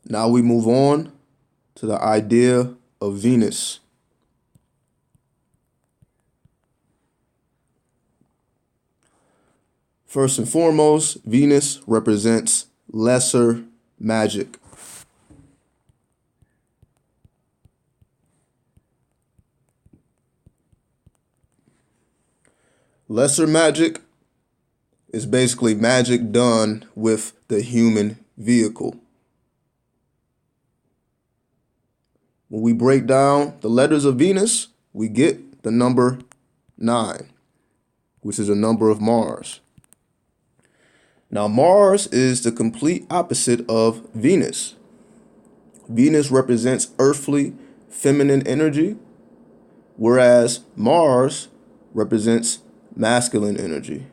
Now we move on to the idea of Venus. First and foremost, Venus represents lesser magic. Lesser magic is basically magic done with the human vehicle. When we break down the letters of Venus, we get the number 9, which is a number of Mars. Now, Mars is the complete opposite of Venus. Venus represents earthly, feminine energy, whereas Mars represents masculine energy.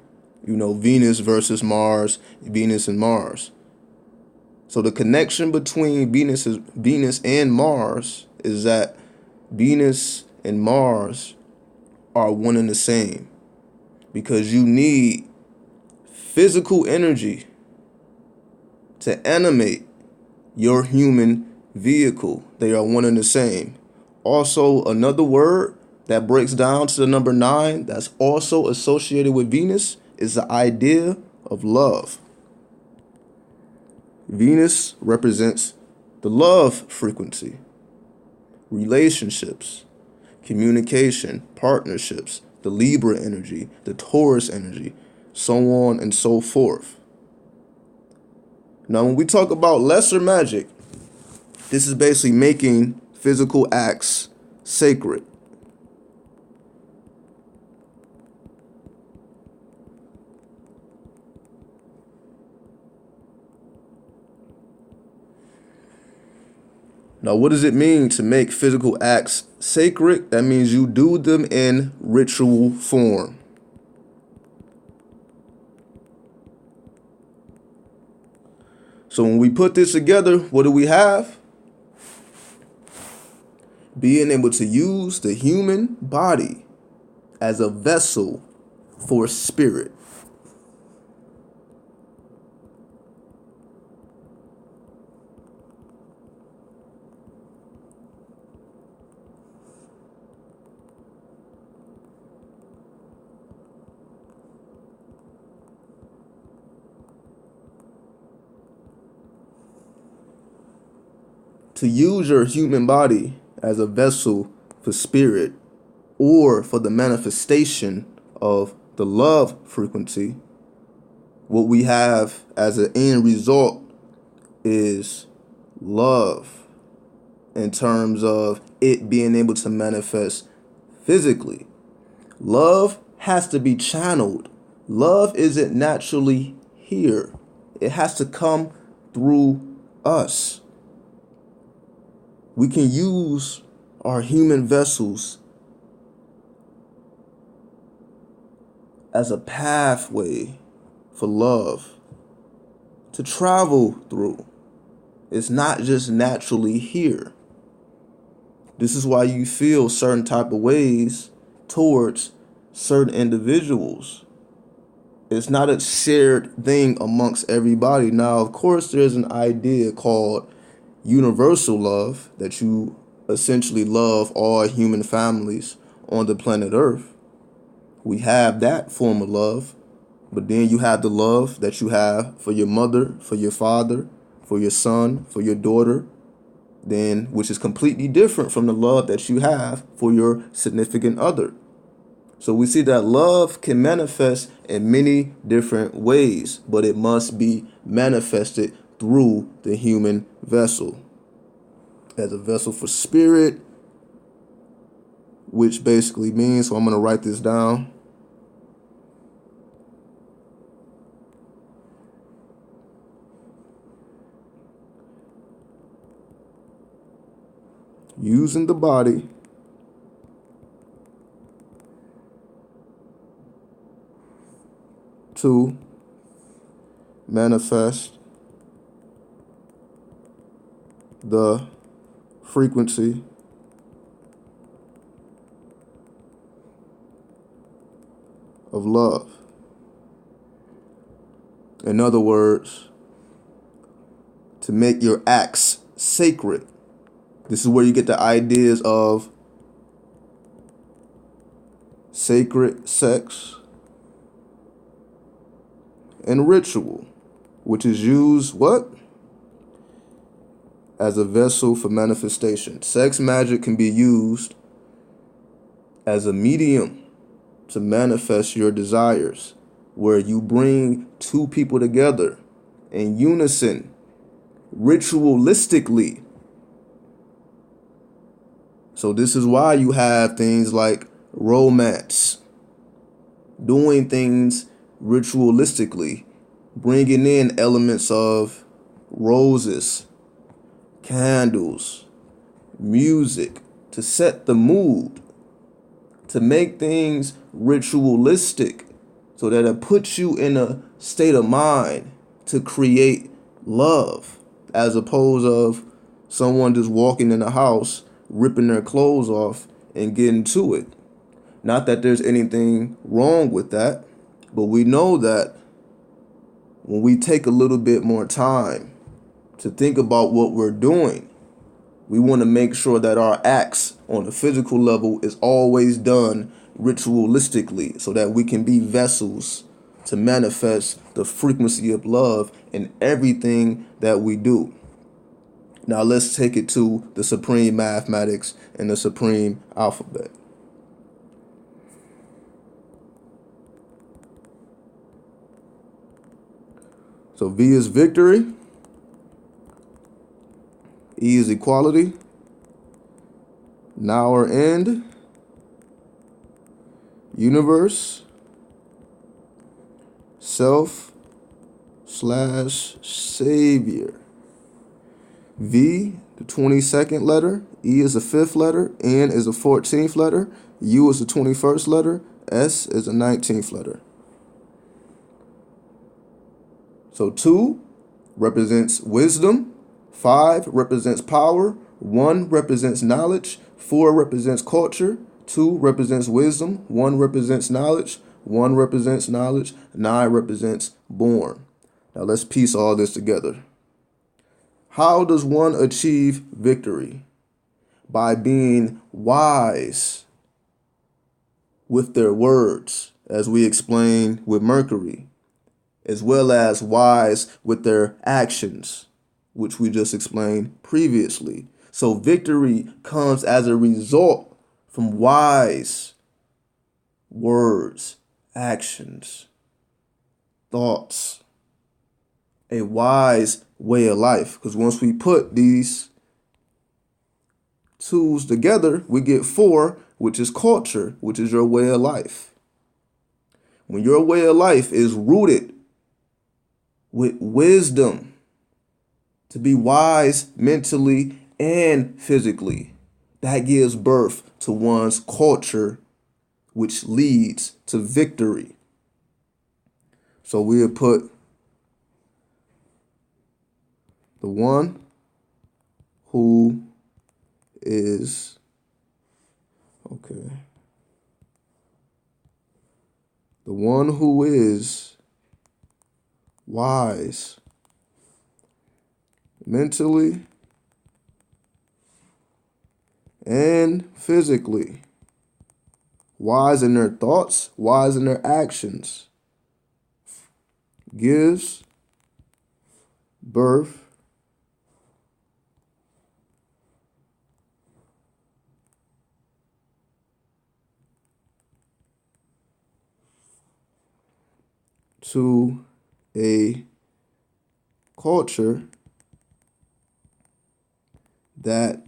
You know, Venus versus Mars, Venus and Mars. So the connection between Venus and Mars is that Venus and Mars are one and the same, because you need physical energy to animate your human vehicle. They are one and the same. Also, another word that breaks down to the number 9 that's also associated with Venus is the idea of love. Venus represents the love frequency, relationships, communication, partnerships, the Libra energy, the Taurus energy, so on and so forth. Now, when we talk about lesser magic, this is basically making physical acts sacred. Now, what does it mean to make physical acts sacred? That means you do them in ritual form. So when we put this together, what do we have? Being able to use the human body as a vessel for spirit. To use your human body as a vessel for spirit or for the manifestation of the love frequency, what we have as an end result is love, in terms of it being able to manifest physically. Love has to be channeled. Love isn't naturally here. It has to come through us. We can use our human vessels as a pathway for love to travel through. It's not just naturally here. This is why you feel certain type of ways towards certain individuals. It's not a shared thing amongst everybody. Now, of course, there's an idea called universal love, that you essentially love all human families on the planet Earth. We have that form of love, but then you have the love that you have for your mother, for your father, for your son, for your daughter, then which is completely different from the love that you have for your significant other. So we see that love can manifest in many different ways, but it must be manifested through the human vessel, as a vessel for spirit, which basically means, so I'm going to write this down. Using the body to manifest the frequency of love. In other words, to make your acts sacred. This is where you get the ideas of sacred sex and ritual, which is used what? As a vessel for manifestation. Sex magic can be used as a medium to manifest your desires, where you bring two people together in unison, ritualistically. So this is why you have things like romance, doing things ritualistically, bringing in elements of roses, candles, music to set the mood, to make things ritualistic so that it puts you in a state of mind to create love, as opposed of someone just walking in the house, ripping their clothes off and getting to it. Not that there's anything wrong with that, but we know that when we take a little bit more time to think about what we're doing, we want to make sure that our acts on the physical level is always done ritualistically so that we can be vessels to manifest the frequency of love in everything that we do. Now let's take it to the supreme mathematics and the supreme alphabet. So V is victory, E is equality, now or end, universe, self / savior. V, the 22nd letter, E is the 5th letter, N is the 14th letter, U is the 21st letter, S is the 19th letter. So 2 represents wisdom, 5 represents power, 1 represents knowledge, 4 represents culture, 2 represents wisdom, 1 represents knowledge, 1 represents knowledge, 9 represents born. Now let's piece all this together. How does one achieve victory? By being wise with their words, as we explained with Mercury, as well as wise with their actions, which we just explained previously. So victory comes as a result from wise words, actions, thoughts, a wise way of life. Because once we put these tools together, we get 4, which is culture, which is your way of life. When your way of life is rooted with wisdom, to be wise mentally and physically, that gives birth to one's culture, which leads to victory. So we'll put the one who is, the one who is wise mentally and physically, wise in their thoughts, wise in their actions, gives birth to a culture that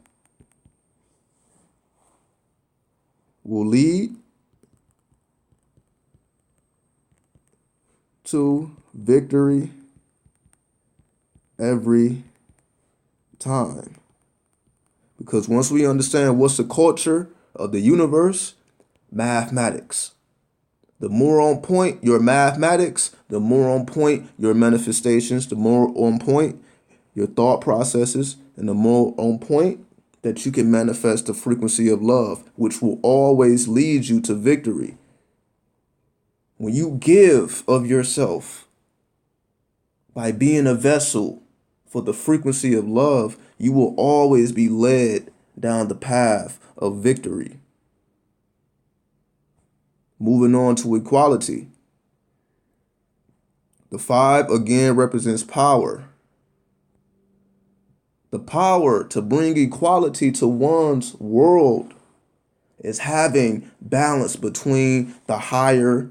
will lead to victory every time. Because once we understand what's the culture of the universe, mathematics. The more on point your mathematics, the more on point your manifestations, the more on point your thought processes, and the more on point that you can manifest the frequency of love, which will always lead you to victory. When you give of yourself by being a vessel for the frequency of love, you will always be led down the path of victory. Moving on to equality. The 5 again represents power. The power to bring equality to one's world is having balance between the higher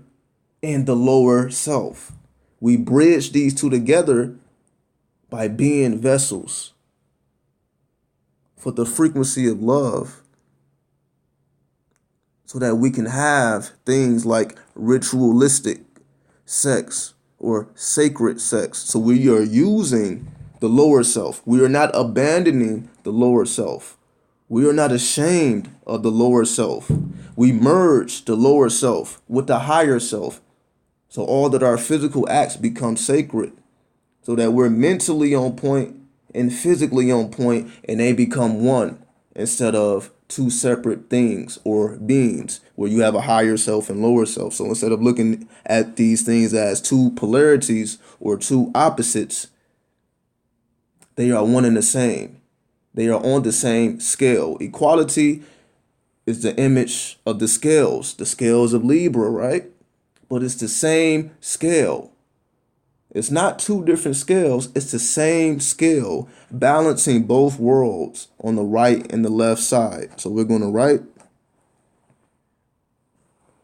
and the lower self. We bridge these two together by being vessels for the frequency of love, so that we can have things like ritualistic sex or sacred sex. So we are using the lower self. We are not abandoning the lower self. We are not ashamed of the lower self. We merge the lower self with the higher self. So all that our physical acts become sacred, so that we're mentally on point and physically on point, and they become one instead of two separate things or beings where you have a higher self and lower self. So instead of looking at these things as two polarities or two opposites, they are one and the same. They are on the same scale. Equality is the image of the scales of Libra, right? But it's the same scale. It's not two different scales. It's the same scale, balancing both worlds on the right and the left side. So we're going to write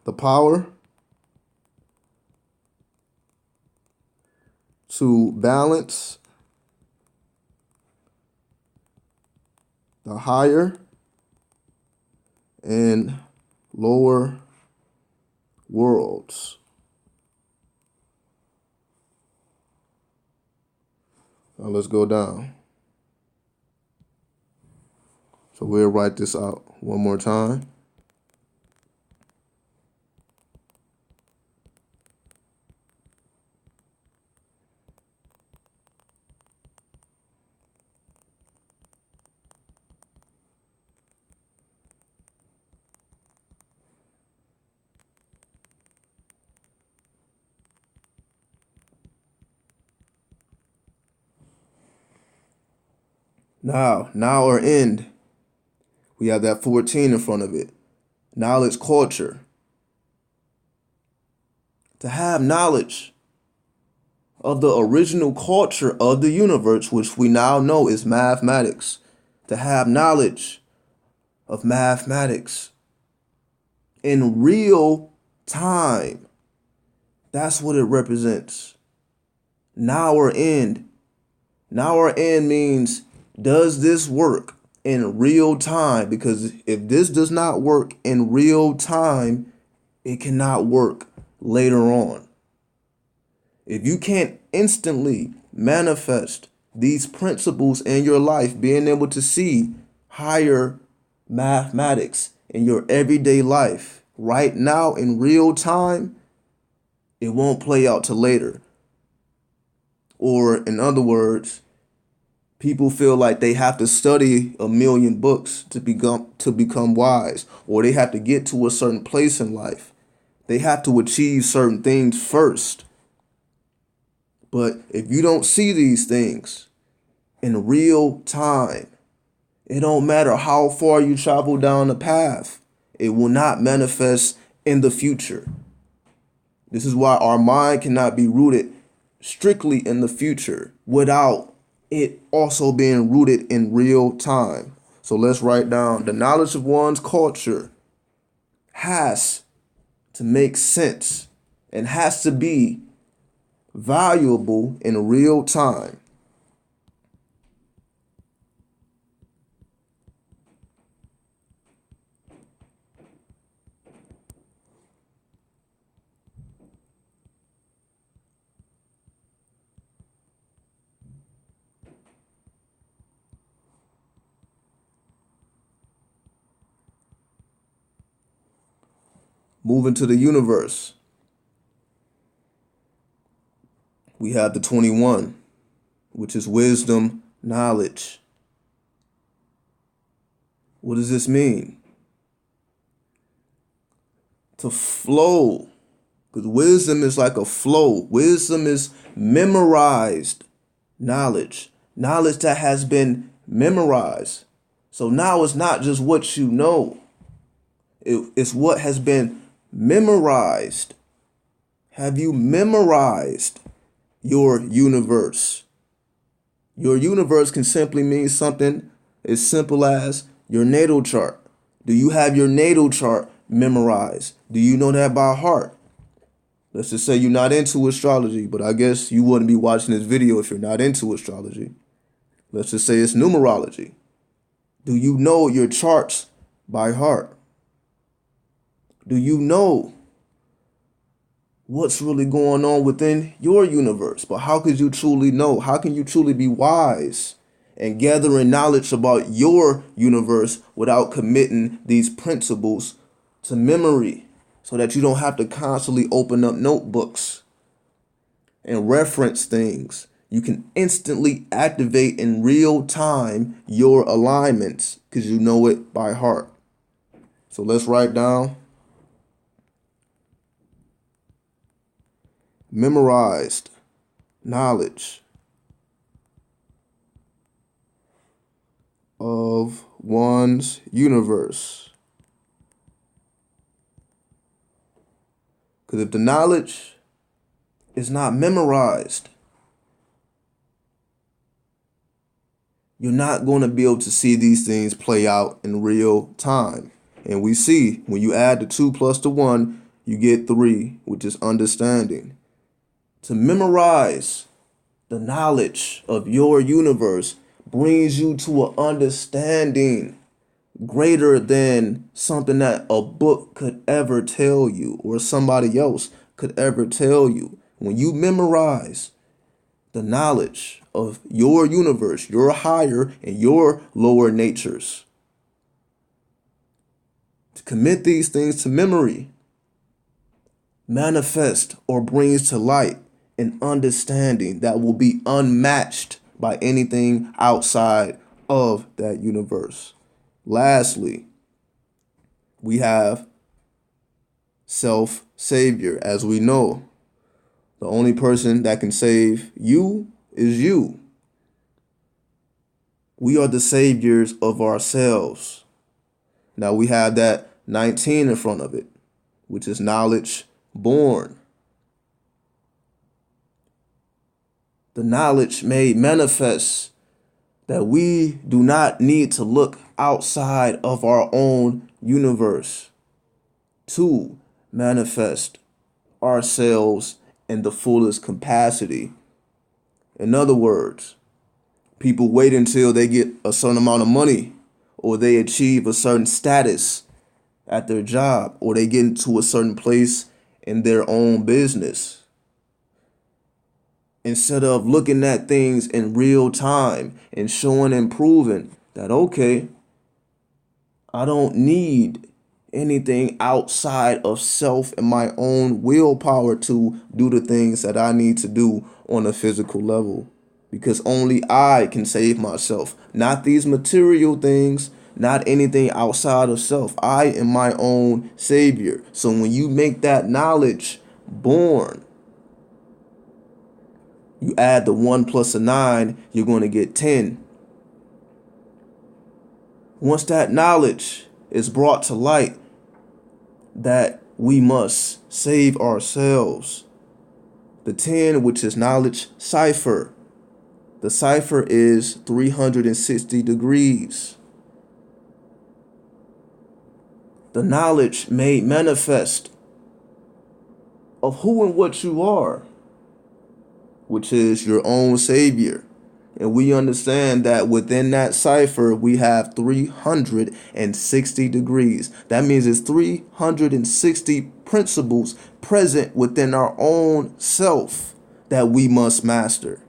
the power to balance the higher and lower worlds. Now let's go down. So we'll write this out one more time. Now or end. We have that 14 in front of it. Knowledge culture. To have knowledge of the original culture of the universe, which we now know is mathematics. To have knowledge of mathematics in real time. That's what it represents. Now or end. Now or end means, does this work in real time? Because if this does not work in real time, it cannot work later on. If you can't instantly manifest these principles in your life, being able to see higher mathematics in your everyday life right now in real time, it won't play out till later. Or in other words, people feel like they have to study 1,000,000 books to become wise, or they have to get to a certain place in life. They have to achieve certain things first. But if you don't see these things in real time, it don't matter how far you travel down the path, it will not manifest in the future. This is why our mind cannot be rooted strictly in the future without it also being rooted in real time. So let's write down: the knowledge of one's culture has to make sense and has to be valuable in real time. Moving to the universe, we have the 21, which is wisdom, knowledge. What does this mean? To flow, because wisdom is like a flow. Wisdom is memorized knowledge. knowledge that has been memorized. So now it's not just what you know, it's what has been memorized. Have you memorized your universe? Your universe can simply mean something as simple as your natal chart. Do you have your natal chart memorized? Do you know that by heart? Let's just say you're not into astrology, but I guess you wouldn't be watching this video if you're not into astrology. Let's just say it's numerology. Do you know your charts by heart? Do you know what's really going on within your universe? But how could you truly know? How can you truly be wise and gathering knowledge about your universe without committing these principles to memory so that you don't have to constantly open up notebooks and reference things? You can instantly activate in real time your alignments because you know it by heart. So let's write down memorized knowledge of one's universe. Because if the knowledge is not memorized, you're not going to be able to see these things play out in real time. And we see when you add the 2 plus the 1, you get 3, which is understanding. To memorize the knowledge of your universe brings you to an understanding greater than something that a book could ever tell you or somebody else could ever tell you. When you memorize the knowledge of your universe, your higher and your lower natures, to commit these things to memory, manifest or brings to light an understanding that will be unmatched by anything outside of that universe. Lastly, we have self-savior. As we know, the only person that can save you is you. We are the saviors of ourselves. Now we have that 19 in front of it, which is knowledge born. The knowledge made manifest that we do not need to look outside of our own universe to manifest ourselves in the fullest capacity. In other words, people wait until they get a certain amount of money or they achieve a certain status at their job or they get into a certain place in their own business, instead of looking at things in real time and showing and proving that, okay, I don't need anything outside of self and my own willpower to do the things that I need to do on a physical level. Because only I can save myself, not these material things, not anything outside of self. I am my own savior. So when you make that knowledge born, you add the 1 plus a 9, you're going to get 10. Once that knowledge is brought to light that we must save ourselves, the 10, which is knowledge cipher, the cipher is 360 degrees. The knowledge made manifest of who and what you are, which is your own savior. And we understand that within that cipher, we have 360 degrees. That means it's 360 principles present within our own self that we must master,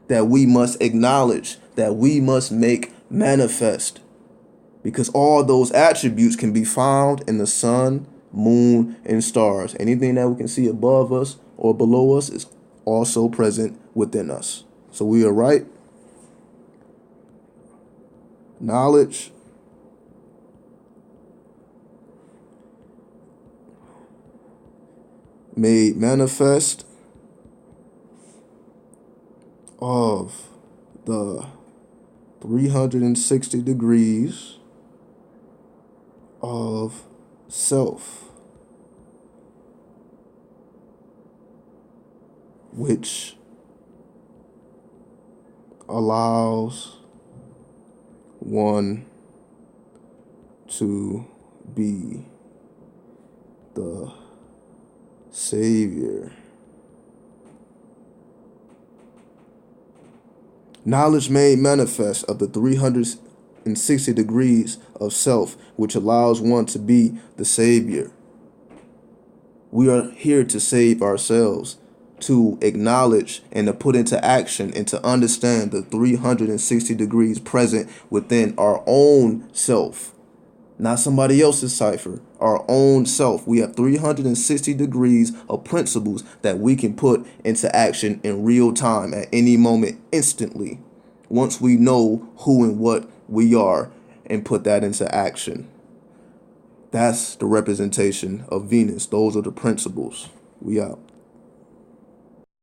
that we acknowledge, that we must make manifest. Because all those attributes can be found in the sun, moon, and stars. Anything that we can see above us or below us is also present within us. So we are right. Knowledge made manifest of the 360 degrees of self, which allows one to be the savior. Knowledge made manifest of the 360 degrees of self, which allows one to be the savior. We are here to save ourselves, to acknowledge and to put into action and to understand the 360 degrees present within our own self. Not somebody else's cipher, our own self. We have 360 degrees of principles that we can put into action in real time at any moment, instantly, once we know who and what we are and put that into action. That's the representation of Venus. Those are the principles. We out.